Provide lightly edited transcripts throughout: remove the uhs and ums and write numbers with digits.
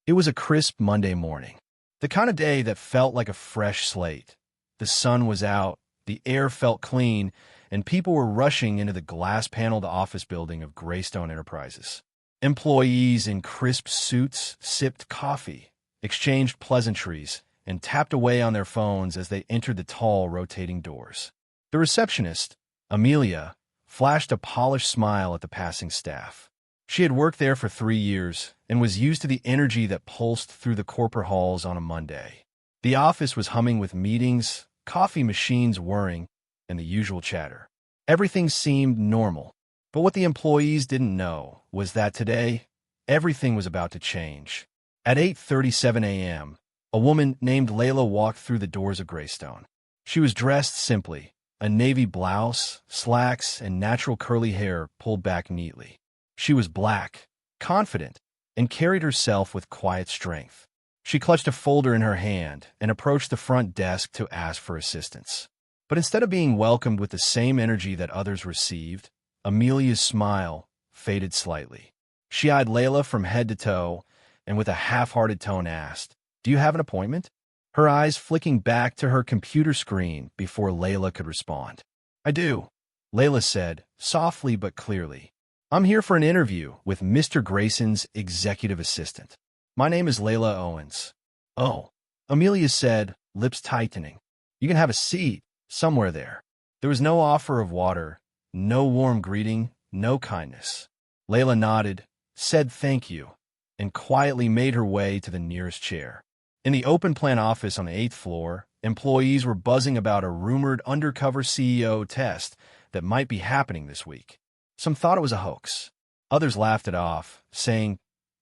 It was a crisp Monday morning, the kind of day that felt like a fresh slate. The sun was out, the air felt clean, and people were rushing into the glass-paneled office building of Greystone Enterprises. Employees in crisp suits sipped coffee, exchanged pleasantries, and tapped away on their phones as they entered the tall, rotating doors. The receptionist, Amelia, flashed a polished smile at the passing staff. She had worked there for 3 years and was used to the energy that pulsed through the corporate halls on a Monday. The office was humming with meetings, coffee machines whirring, and the usual chatter. Everything seemed normal, but what the employees didn't know was that today, everything was about to change. At 8:37 a.m., a woman named Layla walked through the doors of Greystone. She was dressed simply, a navy blouse, slacks, and natural curly hair pulled back neatly. She was black, confident, and carried herself with quiet strength. She clutched a folder in her hand and approached the front desk to ask for assistance. But instead of being welcomed with the same energy that others received, Amelia's smile faded slightly. She eyed Layla from head to toe and with a half-hearted tone asked, "Do you have an appointment?" Her eyes flicking back to her computer screen before Layla could respond. "I do," Layla said, softly but clearly. "I'm here for an interview with Mr. Grayson's executive assistant. My name is Layla Owens." "Oh," Amelia said, lips tightening. "You can have a seat somewhere there." There was no offer of water, no warm greeting, no kindness. Layla nodded, said thank you, and quietly made her way to the nearest chair. In the open-plan office on the 8th floor, employees were buzzing about a rumored undercover CEO test that might be happening this week. Some thought it was a hoax. Others laughed it off, saying,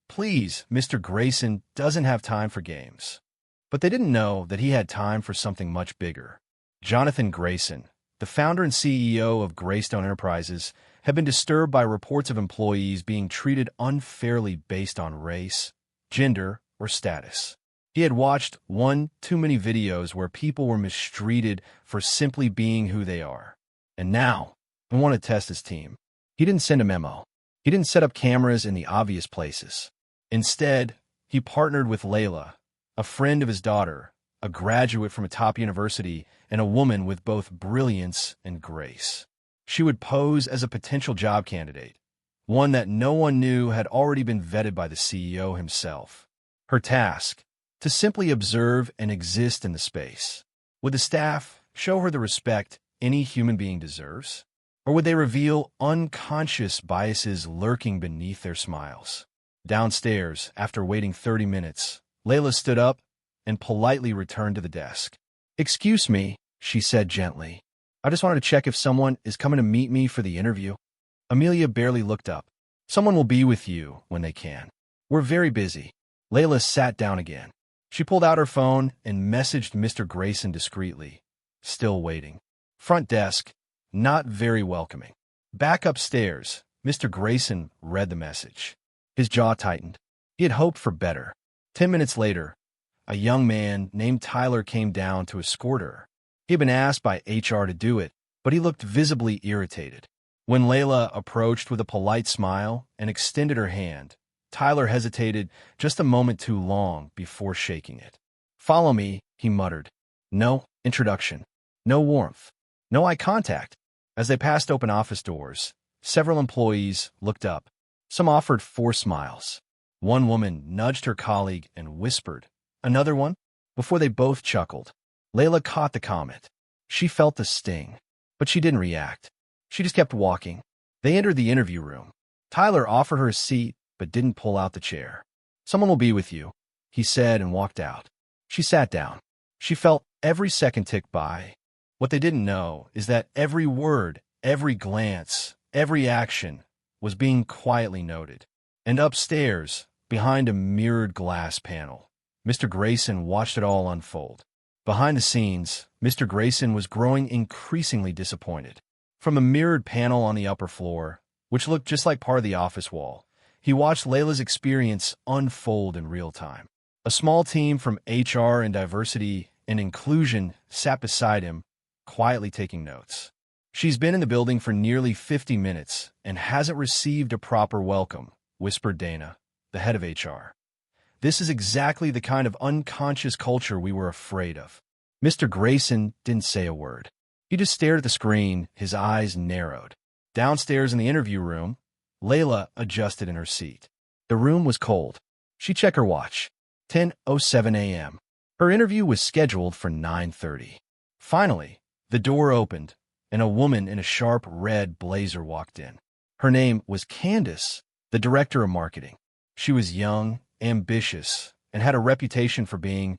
"Please, Mr. Grayson doesn't have time for games." But they didn't know that he had time for something much bigger. Jonathan Grayson, the founder and CEO of Greystone Enterprises, had been disturbed by reports of employees being treated unfairly based on race, gender, or status. He had watched one too many videos where people were mistreated for simply being who they are. And now, he wanted to test his team. He didn't send a memo. He didn't set up cameras in the obvious places. Instead, he partnered with Layla, a friend of his daughter, a graduate from a top university, and a woman with both brilliance and grace. She would pose as a potential job candidate, one that no one knew had already been vetted by the CEO himself. Her task, to simply observe and exist in the space. Would the staff show her the respect any human being deserves? Or would they reveal unconscious biases lurking beneath their smiles? Downstairs, after waiting 30 minutes, Layla stood up and politely returned to the desk. "Excuse me," she said gently. "I just wanted to check if someone is coming to meet me for the interview." Amelia barely looked up. "Someone will be with you when they can. We're very busy." Layla sat down again. She pulled out her phone and messaged Mr. Grayson discreetly. Still waiting. Front desk, not very welcoming. Back upstairs, Mr. Grayson read the message. His jaw tightened. He had hoped for better. 10 minutes later, a young man named Tyler came down to escort her. He had been asked by HR to do it, but he looked visibly irritated. When Layla approached with a polite smile and extended her hand, Tyler hesitated just a moment too long before shaking it. "Follow me," he muttered. No introduction, no warmth, no eye contact. As they passed open office doors, several employees looked up. Some offered forced smiles. One woman nudged her colleague and whispered, "Another one?" Before they both chuckled. Layla caught the comment. She felt the sting, but she didn't react. She just kept walking. They entered the interview room. Tyler offered her a seat, but didn't pull out the chair. "Someone will be with you," he said and walked out. She sat down. She felt every second tick by. What they didn't know is that every word, every glance, every action was being quietly noted. And upstairs, behind a mirrored glass panel, Mr. Grayson watched it all unfold. Behind the scenes, Mr. Grayson was growing increasingly disappointed. From a mirrored panel on the upper floor, which looked just like part of the office wall, he watched Layla's experience unfold in real time. A small team from HR and diversity and inclusion sat beside him, quietly taking notes. "She's been in the building for nearly 50 minutes and hasn't received a proper welcome," whispered Dana, the head of HR. This is exactly the kind of unconscious culture we were afraid of. Mr. Grayson didn't say a word. He just stared at the screen, his eyes narrowed. Downstairs in the interview room, Layla adjusted in her seat. The room was cold. She checked her watch. 10:07 a.m. Her interview was scheduled for 9:30. Finally, the door opened, and a woman in a sharp red blazer walked in. Her name was Candace, the director of marketing. She was young, ambitious, and had a reputation for being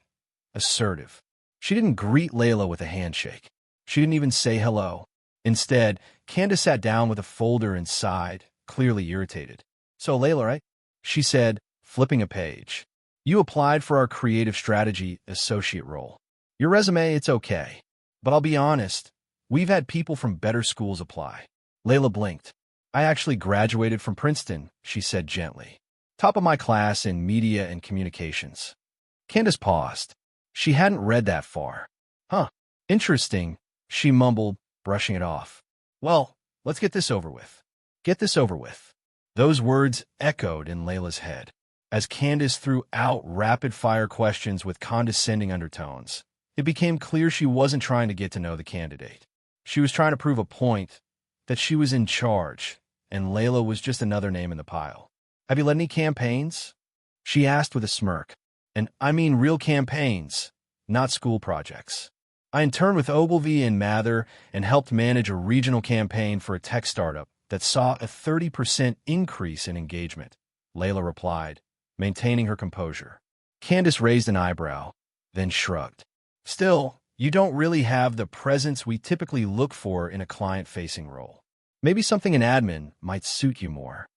assertive. She didn't greet Layla with a handshake. She didn't even say hello. Instead, Candace sat down with a folder and sighed, clearly irritated. "So, Layla, right?" she said, flipping a page. "You applied for our creative strategy associate role. Your resume, it's okay. But I'll be honest, we've had people from better schools apply." Layla blinked. "I actually graduated from Princeton," she said gently. "Top of my class in media and communications." Candace paused. She hadn't read that far. "Huh, interesting," she mumbled, brushing it off. "Well, let's get this over with." Get this over with. Those words echoed in Layla's head as Candace threw out rapid-fire questions with condescending undertones. It became clear she wasn't trying to get to know the candidate. She was trying to prove a point, that she was in charge, and Layla was just another name in the pile. "Have you led any campaigns?" she asked with a smirk. "And I mean real campaigns, not school projects." "I interned with Ogilvy and Mather and helped manage a regional campaign for a tech startup that saw a 30% increase in engagement," Layla replied, maintaining her composure. Candace raised an eyebrow, then shrugged. "Still, you don't really have the presence we typically look for in a client-facing role. Maybe something in admin might suit you more."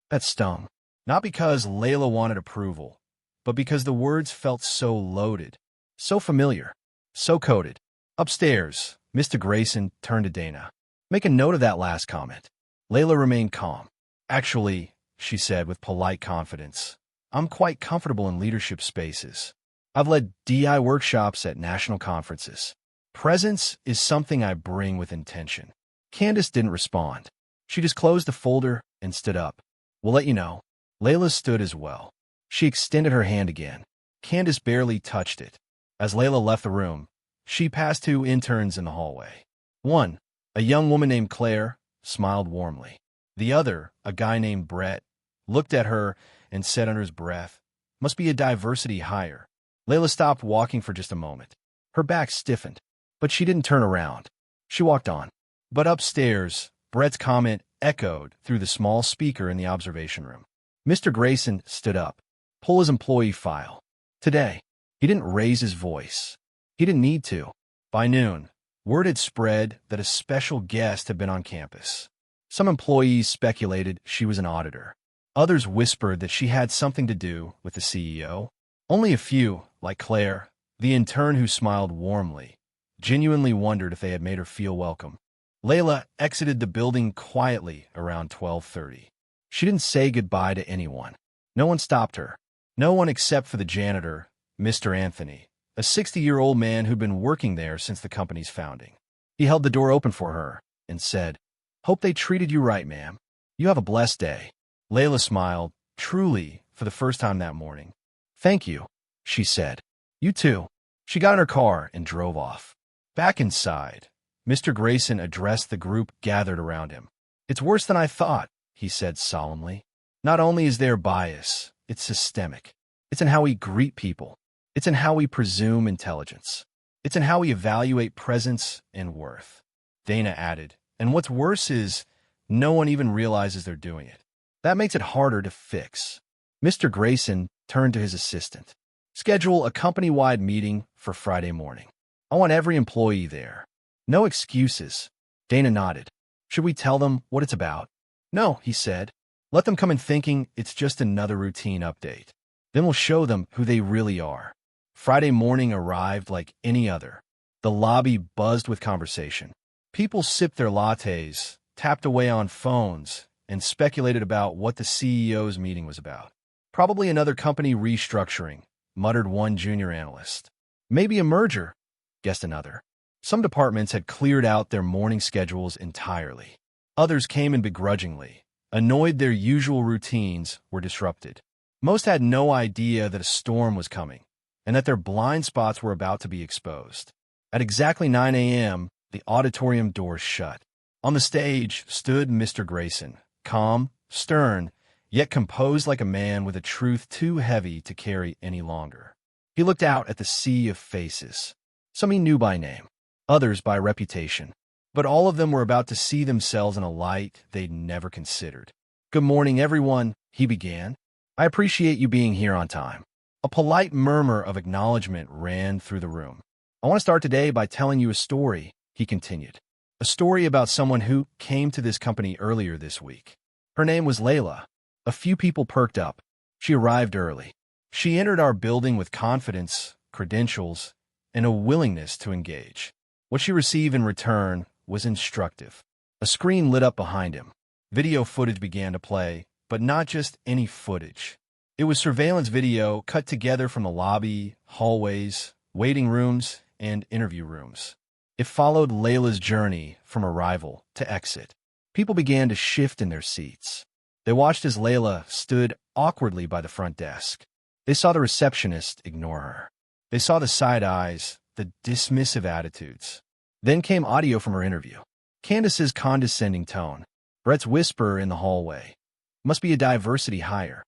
That stung. Not because Layla wanted approval, but because the words felt so loaded, so familiar, so coded. Upstairs, Mr. Grayson turned to Dana. "Make a note of that last comment." Layla remained calm. "Actually," she said with polite confidence, "I'm quite comfortable in leadership spaces. I've led DI workshops at national conferences. Presence is something I bring with intention." Candace didn't respond. She just closed the folder and stood up. "We'll let you know." Layla stood as well. She extended her hand again. Candace barely touched it. As Layla left the room, she passed two interns in the hallway. One, a young woman named Claire, smiled warmly. The other, a guy named Brett, looked at her and said under his breath, "Must be a diversity hire." Layla stopped walking for just a moment. Her back stiffened, but she didn't turn around. She walked on. But upstairs, Brett's comment echoed through the small speaker in the observation room. Mr. Grayson stood up. "Pull his employee file." Today, he didn't raise his voice. He didn't need to. By noon, word had spread that a special guest had been on campus. Some employees speculated she was an auditor. Others whispered that she had something to do with the CEO. Only a few, like Claire, the intern who smiled warmly, genuinely wondered if they had made her feel welcome. Layla exited the building quietly around 12:30. She didn't say goodbye to anyone. No one stopped her. No one except for the janitor, Mr. Anthony, a 60-year-old man who'd been working there since the company's founding. He held the door open for her and said, "Hope they treated you right, ma'am. You have a blessed day." Layla smiled, truly, for the first time that morning. "Thank you," she said. "You too." She got in her car and drove off. Back inside, Mr. Grayson addressed the group gathered around him. "It's worse than I thought," he said solemnly. "Not only is there bias, it's systemic. It's in how we greet people. It's in how we presume intelligence. It's in how we evaluate presence and worth." Dana added, "And what's worse is no one even realizes they're doing it. That makes it harder to fix." Mr. Grayson turned to his assistant. "Schedule a company-wide meeting for Friday morning. I want every employee there. No excuses." Dana nodded. "Should we tell them what it's about?" "No," he said. "Let them come in thinking it's just another routine update. Then we'll show them who they really are." Friday morning arrived like any other. The lobby buzzed with conversation. People sipped their lattes, tapped away on phones, and speculated about what the CEO's meeting was about. "Probably another company restructuring," muttered one junior analyst. "Maybe a merger," guessed another. Some departments had cleared out their morning schedules entirely. Others came in begrudgingly, annoyed their usual routines were disrupted. Most had no idea that a storm was coming and that their blind spots were about to be exposed. At exactly 9 a.m., the auditorium doors shut. On the stage stood Mr. Grayson, calm, stern, yet composed like a man with a truth too heavy to carry any longer. He looked out at the sea of faces. Some he knew by name, others by reputation, but all of them were about to see themselves in a light they'd never considered. "Good morning, everyone," he began. "I appreciate you being here on time." A polite murmur of acknowledgement ran through the room. "I want to start today by telling you a story," he continued. "A story about someone who came to this company earlier this week. Her name was Layla." A few people perked up. She arrived early. She entered our building with confidence, credentials, and a willingness to engage. What she received in return was instructive. A screen lit up behind him. Video footage began to play, but not just any footage. It was surveillance video cut together from the lobby, hallways, waiting rooms, and interview rooms. It followed Layla's journey from arrival to exit. People began to shift in their seats. They watched as Layla stood awkwardly by the front desk. They saw the receptionist ignore her. They saw the side eyes, the dismissive attitudes. Then came audio from her interview. Candace's condescending tone. Brett's whisper in the hallway. "Must be a diversity hire."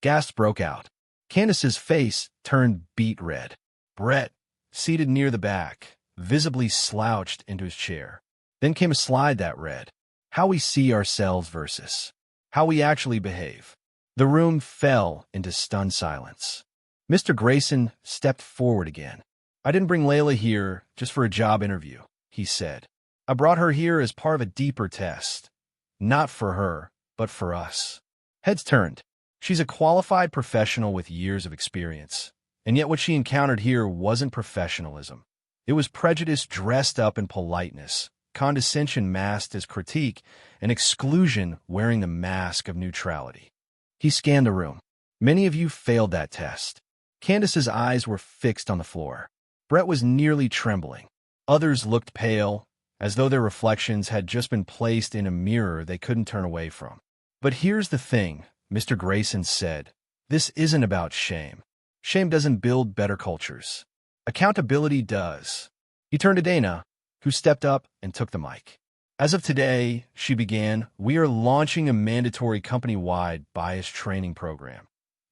Gasps broke out. Candace's face turned beet red. Brett, seated near the back, visibly slouched into his chair. Then came a slide that read, "How we see ourselves versus how we actually behave." The room fell into stunned silence. Mr. Grayson stepped forward again. "I didn't bring Layla here just for a job interview," he said. "I brought her here as part of a deeper test. Not for her, but for us." Heads turned. She's a qualified professional with years of experience, and yet what she encountered here wasn't professionalism. It was prejudice dressed up in politeness, condescension masked as critique, and exclusion wearing the mask of neutrality. He scanned the room. Many of you failed that test. Candace's eyes were fixed on the floor. Brett was nearly trembling. Others looked pale, as though their reflections had just been placed in a mirror they couldn't turn away from. "But here's the thing," Mr. Grayson said. "This isn't about shame. Shame doesn't build better cultures. Accountability does." He turned to Dana, who stepped up and took the mic. "As of today," she began, "we are launching a mandatory company-wide bias training program.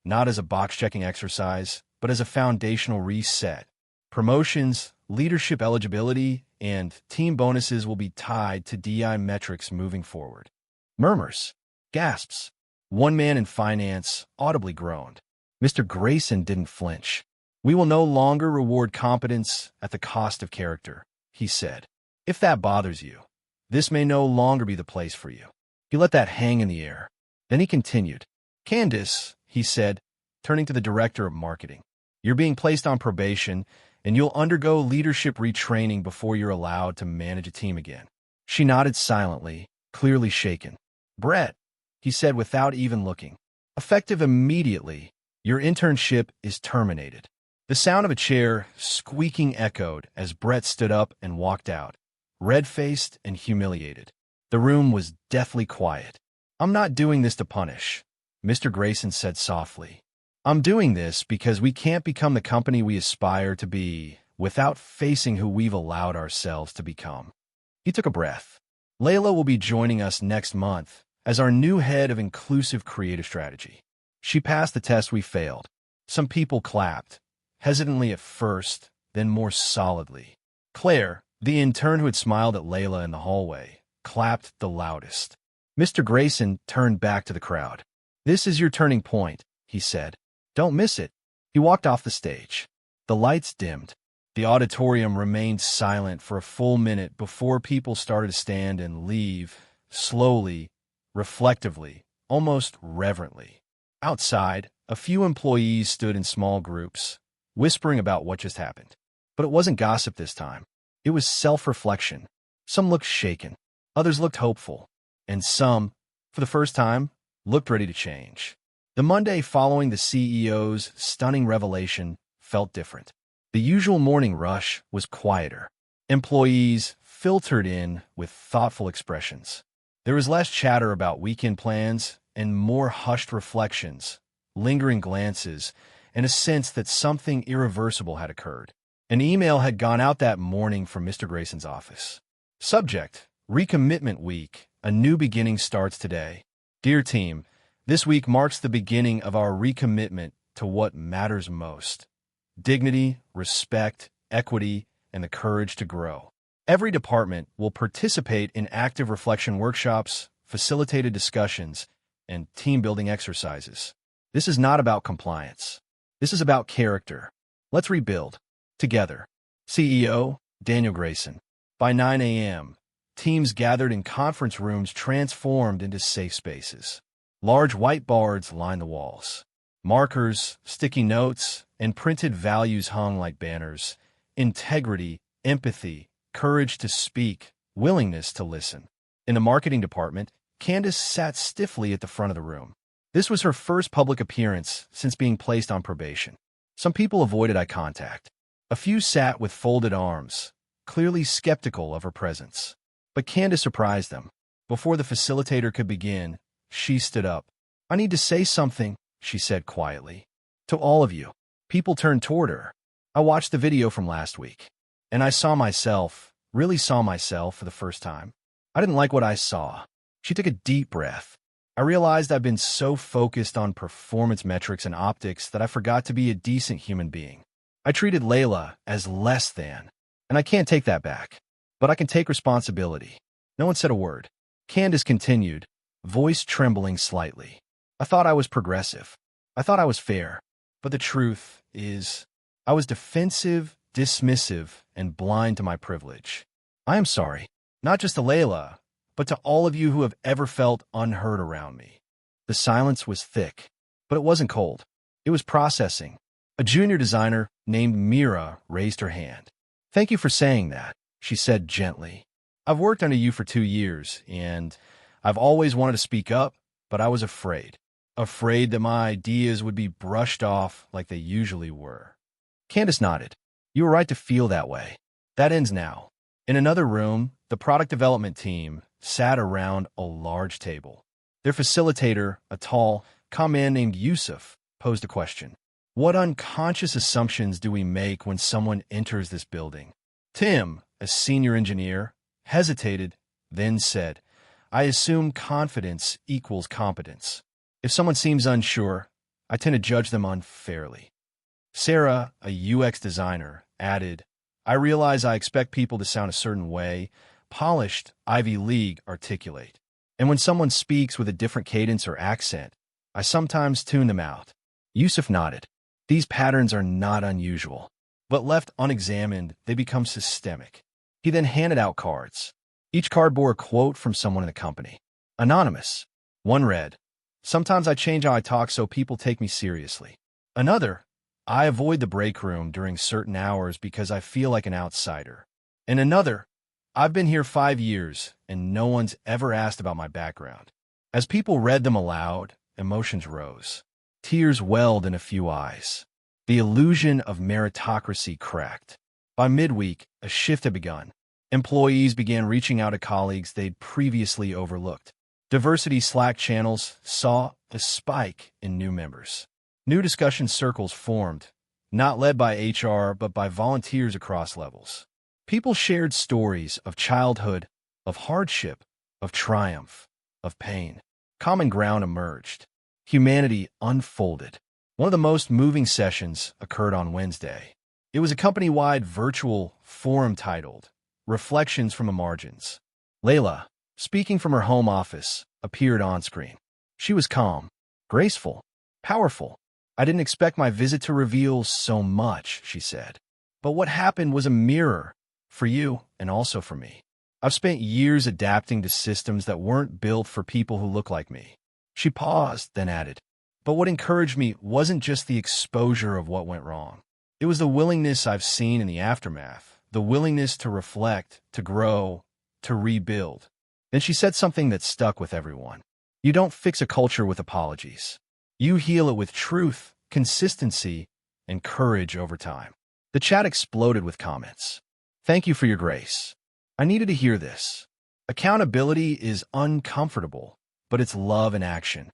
Not as a box-checking exercise, but as a foundational reset. Promotions, leadership eligibility, and team bonuses will be tied to DI metrics moving forward." Murmurs. Gasps. One man in finance audibly groaned. Mr. Grayson didn't flinch. "We will no longer reward competence at the cost of character," he said. "If that bothers you, this may no longer be the place for you." He let that hang in the air. Then he continued. "Candace," he said, turning to the director of marketing, "you're being placed on probation, and you'll undergo leadership retraining before you're allowed to manage a team again." She nodded silently, clearly shaken. "Brett," he said without even looking, "effective immediately, your internship is terminated." The sound of a chair squeaking echoed as Brett stood up and walked out, red-faced and humiliated. The room was deathly quiet. "I'm not doing this to punish," Mr. Grayson said softly. "I'm doing this because we can't become the company we aspire to be without facing who we've allowed ourselves to become." He took a breath. "Layla will be joining us next month as our new head of inclusive creative strategy. She passed the test we failed." Some people clapped, hesitantly at first, then more solidly. Claire, the intern who had smiled at Layla in the hallway, clapped the loudest. Mr. Grayson turned back to the crowd. "This is your turning point," he said. "Don't miss it." He walked off the stage. The lights dimmed. The auditorium remained silent for a full minute before people started to stand and leave, slowly, reflectively, almost reverently. Outside, a few employees stood in small groups, whispering about what just happened. But it wasn't gossip this time. It was self-reflection. Some looked shaken, others looked hopeful, and some, for the first time, looked ready to change. The Monday following the CEO's stunning revelation felt different. The usual morning rush was quieter. Employees filtered in with thoughtful expressions. There was less chatter about weekend plans and more hushed reflections, lingering glances, and a sense that something irreversible had occurred. An email had gone out that morning from Mr. Grayson's office. Subject: Recommitment Week. A new beginning starts today. Dear team, this week marks the beginning of our recommitment to what matters most: dignity, respect, equity, and the courage to grow. Every department will participate in active reflection workshops, facilitated discussions, and team-building exercises. This is not about compliance. This is about character. Let's rebuild. Together. CEO, Daniel Grayson. By 9 a.m., teams gathered in conference rooms transformed into safe spaces. Large whiteboards line the walls. Markers, sticky notes, and printed values hung like banners. Integrity, empathy, courage to speak, willingness to listen. In the marketing department, Candace sat stiffly at the front of the room. This was her first public appearance since being placed on probation. Some people avoided eye contact. A few sat with folded arms, clearly skeptical of her presence. But Candace surprised them. Before the facilitator could begin, she stood up. "I need to say something," she said quietly. "To all of you." People turned toward her. "I watched the video from last week, and I really saw myself for the first time. I didn't like what I saw." She took a deep breath. "I realized I've been so focused on performance metrics and optics that I forgot to be a decent human being. I treated Layla as less than, and I can't take that back. But I can take responsibility." No one said a word. Candace continued, voice trembling slightly. "I thought I was progressive. I thought I was fair. But the truth is, I was defensive, dismissive, and blind to my privilege. I am sorry, not just to Layla, but to all of you who have ever felt unheard around me." The silence was thick, but it wasn't cold. It was processing. A junior designer named Mira raised her hand. "Thank you for saying that," she said gently. "I've worked under you for 2 years, and I've always wanted to speak up, but I was afraid. Afraid that my ideas would be brushed off like they usually were." Candace nodded. "You were right to feel that way. That ends now." In another room, the product development team sat around a large table. Their facilitator, a tall, calm man named Yusuf, posed a question. "What unconscious assumptions do we make when someone enters this building?" Tim, a senior engineer, hesitated, then said, "I assume confidence equals competence. If someone seems unsure, I tend to judge them unfairly." Sarah, a UX designer, added, "I realize I expect people to sound a certain way, polished, Ivy League articulate. And when someone speaks with a different cadence or accent, I sometimes tune them out." Yusuf nodded. "These patterns are not unusual, but left unexamined, they become systemic." He then handed out cards. Each card bore a quote from someone in the company. Anonymous. One read, "Sometimes I change how I talk so people take me seriously." Another, "I avoid the break room during certain hours because I feel like an outsider." And another, "I've been here 5 years, and no one's ever asked about my background." As people read them aloud, emotions rose. Tears welled in a few eyes. The illusion of meritocracy cracked. By midweek, a shift had begun. Employees began reaching out to colleagues they'd previously overlooked. Diversity Slack channels saw a spike in new members. New discussion circles formed, not led by HR but by volunteers across levels. People shared stories of childhood, of hardship, of triumph, of pain. Common ground emerged. Humanity unfolded. One of the most moving sessions occurred on Wednesday. It was a company-wide virtual forum titled Reflections from the Margins. Layla, speaking from her home office, appeared on screen. She was calm, graceful, powerful. "I didn't expect my visit to reveal so much," she said. "But what happened was a mirror for you and also for me. I've spent years adapting to systems that weren't built for people who look like me." She paused, then added, "But what encouraged me wasn't just the exposure of what went wrong. It was the willingness I've seen in the aftermath, the willingness to reflect, to grow, to rebuild." Then she said something that stuck with everyone. "You don't fix a culture with apologies. You heal it with truth, consistency, and courage over time." The chat exploded with comments. "Thank you for your grace. I needed to hear this. Accountability is uncomfortable, but it's love in action."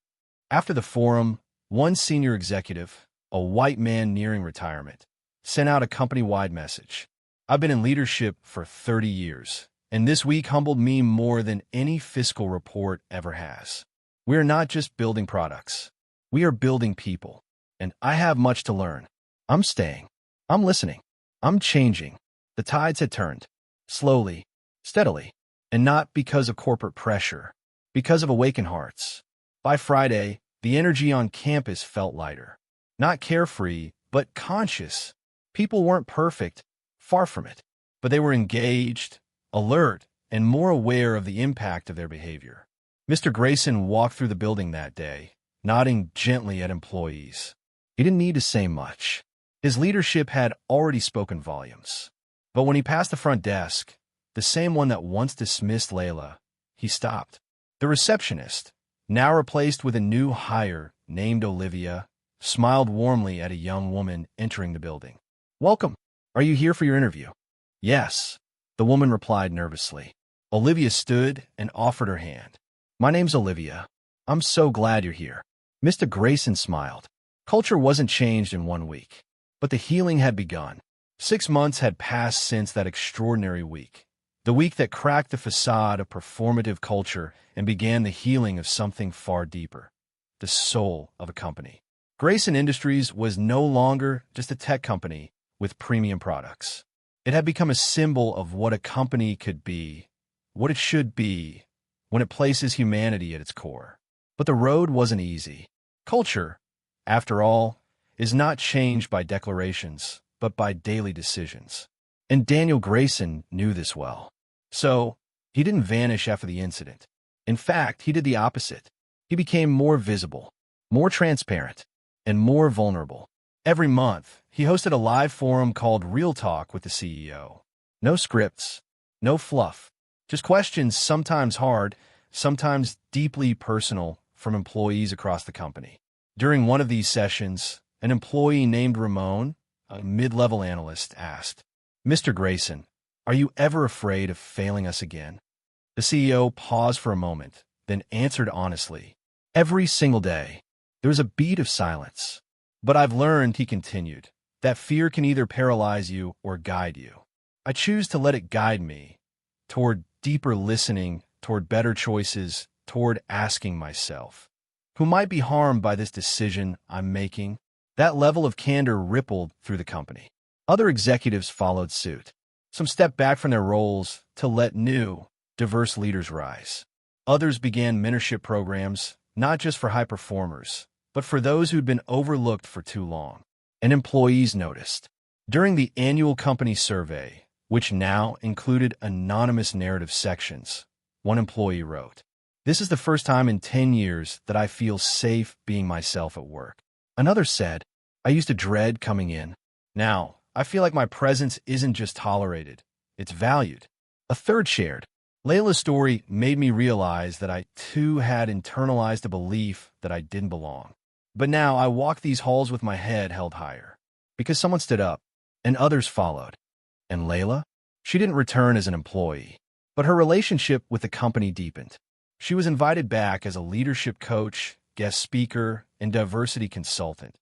After the forum, One senior executive, a white man nearing retirement, sent out a company-wide message. I've been in leadership for 30 years, and this week humbled me more than any fiscal report ever has. We are not just building products. We are building people, and I have much to learn. I'm staying. I'm listening. I'm changing. The tides had turned, slowly, steadily, and not because of corporate pressure, because of awakened hearts. By Friday, the energy on campus felt lighter. Not carefree, but conscious. People weren't perfect, far from it, but they were engaged, alert, and more aware of the impact of their behavior. Mr. Grayson walked through the building that day, nodding gently at employees. He didn't need to say much. His leadership had already spoken volumes. But when he passed the front desk, the same one that once dismissed Layla, he stopped. The receptionist, now replaced with a new hire named Olivia, smiled warmly at a young woman entering the building. "Welcome. Are you here for your interview?" "Yes," the woman replied nervously. Olivia stood and offered her hand. "My name's Olivia. I'm so glad you're here." Mr. Grayson smiled. Culture wasn't changed in 1 week, but the healing had begun. 6 months had passed since that extraordinary week, the week that cracked the facade of performative culture and began the healing of something far deeper, the soul of a company. Grayson Industries was no longer just a tech company with premium products. It had become a symbol of what a company could be, what it should be, when it places humanity at its core. But the road wasn't easy. Culture, after all, is not changed by declarations, but by daily decisions. And Daniel Grayson knew this well. So, he didn't vanish after the incident. In fact, he did the opposite. He became more visible, more transparent, and more vulnerable. Every month, he hosted a live forum called Real Talk with the CEO. No scripts, no fluff, just questions sometimes hard, sometimes deeply personal from employees across the company. During one of these sessions, an employee named Ramon, a mid-level analyst, asked, "Mr. Grayson, are you ever afraid of failing us again?" The CEO paused for a moment, then answered honestly, "Every single day." There was a beat of silence. "But I've learned," he continued, "that fear can either paralyze you or guide you. I choose to let it guide me toward deeper listening, toward better choices, toward asking myself, who might be harmed by this decision I'm making?" That level of candor rippled through the company. Other executives followed suit. Some stepped back from their roles to let new, diverse leaders rise. Others began mentorship programs, not just for high performers, but for those who'd been overlooked for too long. And employees noticed. During the annual company survey, which now included anonymous narrative sections, one employee wrote, "This is the first time in 10 years that I feel safe being myself at work." Another said, "I used to dread coming in. Now, I feel like my presence isn't just tolerated, it's valued." A third shared, "Layla's story made me realize that I too had internalized a belief that I didn't belong. But now I walk these halls with my head held higher." Because someone stood up, and others followed. And Layla? She didn't return as an employee, but her relationship with the company deepened. She was invited back as a leadership coach, guest speaker, and diversity consultant.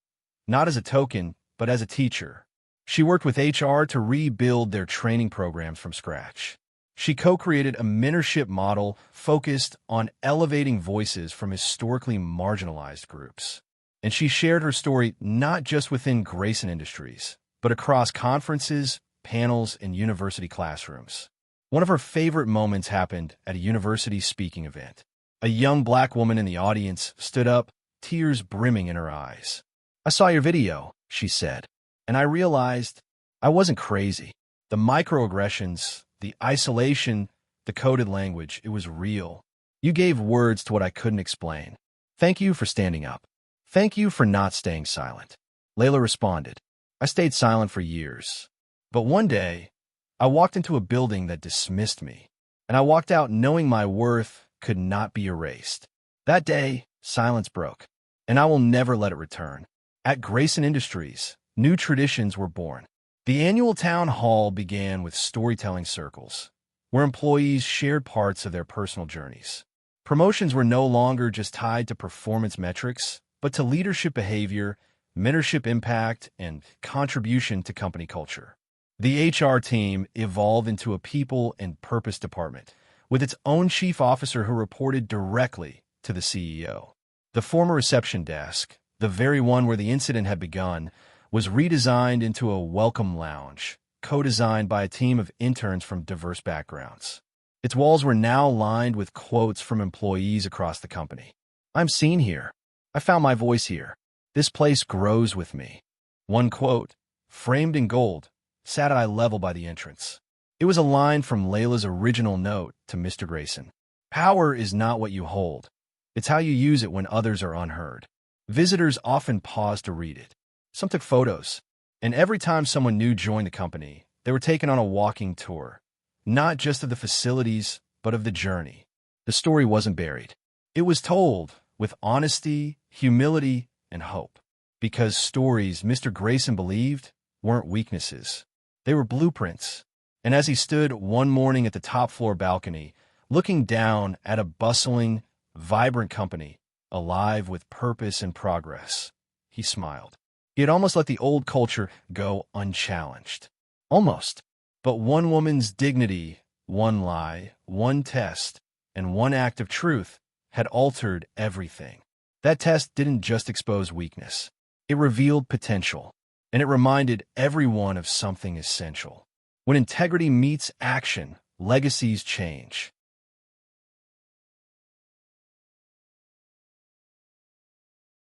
Not as a token, but as a teacher. She worked with HR to rebuild their training programs from scratch. She co-created a mentorship model focused on elevating voices from historically marginalized groups. And she shared her story not just within Grayson Industries, but across conferences, panels, and university classrooms. One of her favorite moments happened at a university speaking event. A young black woman in the audience stood up, tears brimming in her eyes. "I saw your video," she said, "and I realized I wasn't crazy. The microaggressions, the isolation, the coded language, it was real. You gave words to what I couldn't explain. Thank you for standing up. Thank you for not staying silent." Layla responded, "I stayed silent for years. But one day, I walked into a building that dismissed me, and I walked out knowing my worth could not be erased. That day, silence broke, and I will never let it return." At Grayson Industries, new traditions were born. The annual town hall began with storytelling circles, where employees shared parts of their personal journeys. Promotions were no longer just tied to performance metrics, but to leadership behavior, mentorship impact, and contribution to company culture. The HR team evolved into a people and purpose department, with its own chief officer who reported directly to the CEO. The former reception desk, the very one where the incident had begun, was redesigned into a welcome lounge, co-designed by a team of interns from diverse backgrounds. Its walls were now lined with quotes from employees across the company. "I'm seen here. I found my voice here. This place grows with me." One quote, framed in gold, sat at eye level by the entrance. It was a line from Layla's original note to Mr. Grayson. "Power is not what you hold. It's how you use it when others are unheard." Visitors often paused to read it. Some took photos, and every time someone new joined the company, they were taken on a walking tour, not just of the facilities, but of the journey. The story wasn't buried. It was told with honesty, humility, and hope. Because stories, Mr. Grayson believed, weren't weaknesses. They were blueprints. And as he stood one morning at the top floor balcony, looking down at a bustling, vibrant company, alive with purpose and progress, he smiled. He had almost let the old culture go unchallenged. Almost. But one woman's dignity, one lie, one test, and one act of truth had altered everything. That test didn't just expose weakness. It revealed potential, and it reminded everyone of something essential. When integrity meets action, legacies change.